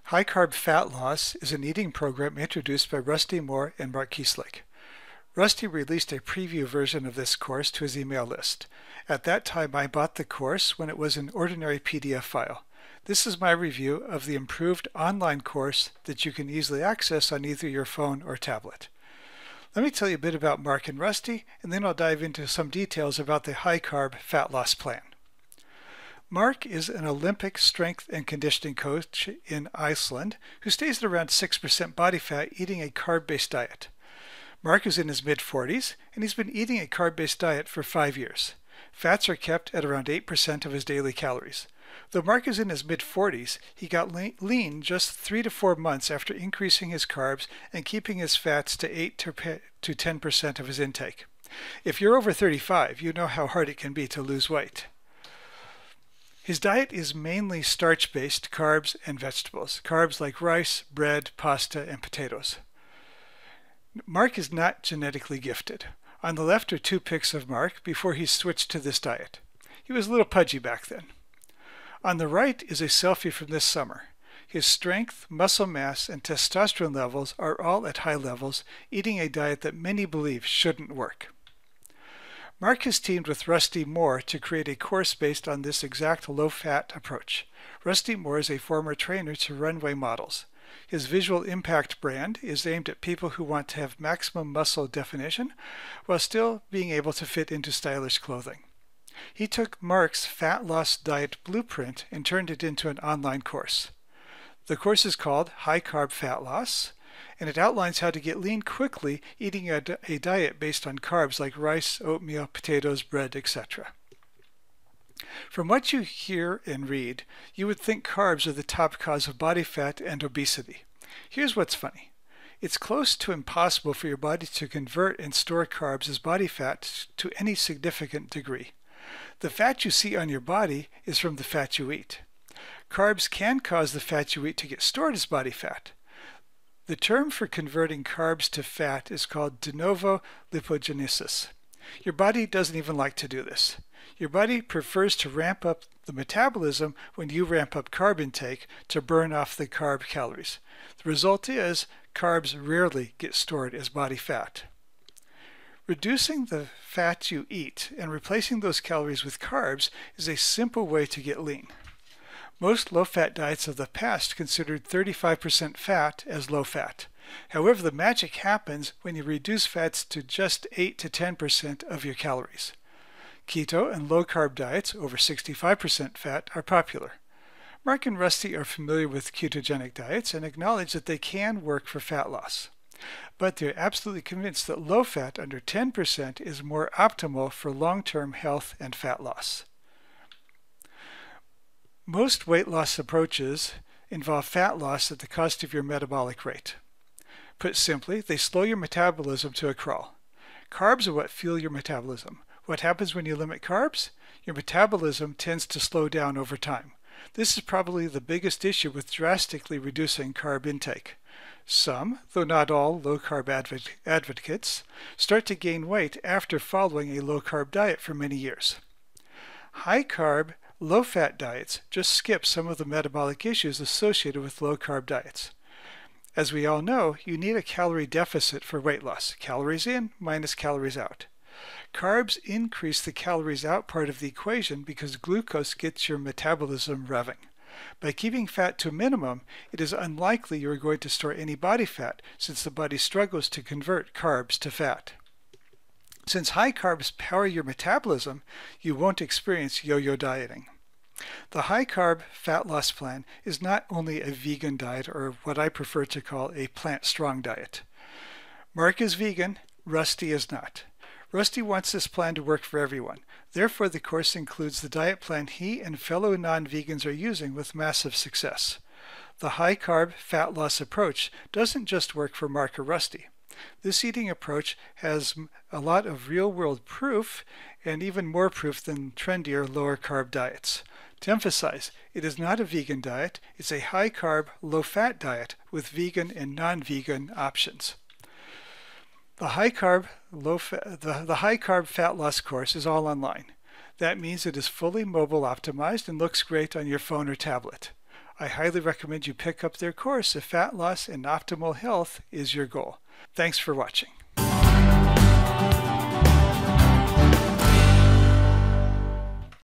High Carb Fat Loss is an eating program introduced by Rusty Moore and Mark Kislich. Rusty released a preview version of this course to his email list. At that time, I bought the course when it was an ordinary PDF file. This is my review of the improved online course that you can easily access on either your phone or tablet. Let me tell you a bit about Mark and Rusty, and then I'll dive into some details about the High Carb Fat Loss plan. Mark is an Olympic strength and conditioning coach in Iceland who stays at around 6% body fat eating a carb-based diet. Mark is in his mid-40s and he's been eating a carb-based diet for 5 years. Fats are kept at around 8% of his daily calories. Though Mark is in his mid-40s, he got lean just 3 to 4 months after increasing his carbs and keeping his fats to 8 to 10% of his intake. If you're over 35, you know how hard it can be to lose weight. His diet is mainly starch-based carbs and vegetables, carbs like rice, bread, pasta, and potatoes. Mark is not genetically gifted. On the left are 2 pics of Mark before he switched to this diet. He was a little pudgy back then. On the right is a selfie from this summer. His strength, muscle mass, and testosterone levels are all at high levels, eating a diet that many believe shouldn't work. Mark has teamed with Rusty Moore to create a course based on this exact low-fat approach. Rusty Moore is a former trainer to Runway models. His visual impact brand is aimed at people who want to have maximum muscle definition while still being able to fit into stylish clothing. He took Mark's fat loss diet blueprint and turned it into an online course. The course is called High Carb Fat Loss, and it outlines how to get lean quickly eating a diet based on carbs like rice, oatmeal, potatoes, bread, etc. From what you hear and read, you would think carbs are the top cause of body fat and obesity. Here's what's funny. It's close to impossible for your body to convert and store carbs as body fat to any significant degree. The fat you see on your body is from the fat you eat. Carbs can cause the fat you eat to get stored as body fat. The term for converting carbs to fat is called de novo lipogenesis. Your body doesn't even like to do this. Your body prefers to ramp up the metabolism when you ramp up carb intake to burn off the carb calories. The result is carbs rarely get stored as body fat. Reducing the fat you eat and replacing those calories with carbs is a simple way to get lean. Most low-fat diets of the past considered 35% fat as low-fat. However, the magic happens when you reduce fats to just 8 to 10% of your calories. Keto and low-carb diets, over 65% fat, are popular. Mark and Rusty are familiar with ketogenic diets and acknowledge that they can work for fat loss. But they're absolutely convinced that low-fat under 10% is more optimal for long-term health and fat loss. Most weight loss approaches involve fat loss at the cost of your metabolic rate. Put simply, they slow your metabolism to a crawl. Carbs are what fuel your metabolism. What happens when you limit carbs? Your metabolism tends to slow down over time. This is probably the biggest issue with drastically reducing carb intake. Some, though not all, low-carb advocates start to gain weight after following a low-carb diet for many years. High-carb, low-fat diets just skip some of the metabolic issues associated with low-carb diets. As we all know, you need a calorie deficit for weight loss. Calories in minus calories out. Carbs increase the calories out part of the equation because glucose gets your metabolism revving. By keeping fat to a minimum, it is unlikely you are going to store any body fat since the body struggles to convert carbs to fat. Since high carbs power your metabolism, you won't experience yo-yo dieting. The high carb fat loss plan is not only a vegan diet, or what I prefer to call a plant-strong diet. Mark is vegan, Rusty is not. Rusty wants this plan to work for everyone. Therefore, the course includes the diet plan he and fellow non-vegans are using with massive success. The high carb fat loss approach doesn't just work for Mark or Rusty. This eating approach has a lot of real-world proof, and even more proof than trendier lower-carb diets. To emphasize, it is not a vegan diet, it's a high-carb, low-fat diet with vegan and non-vegan options. The high carb fat loss course is all online. That means it is fully mobile optimized and looks great on your phone or tablet. I highly recommend you pick up their course if fat loss and optimal health is your goal. Thanks for watching.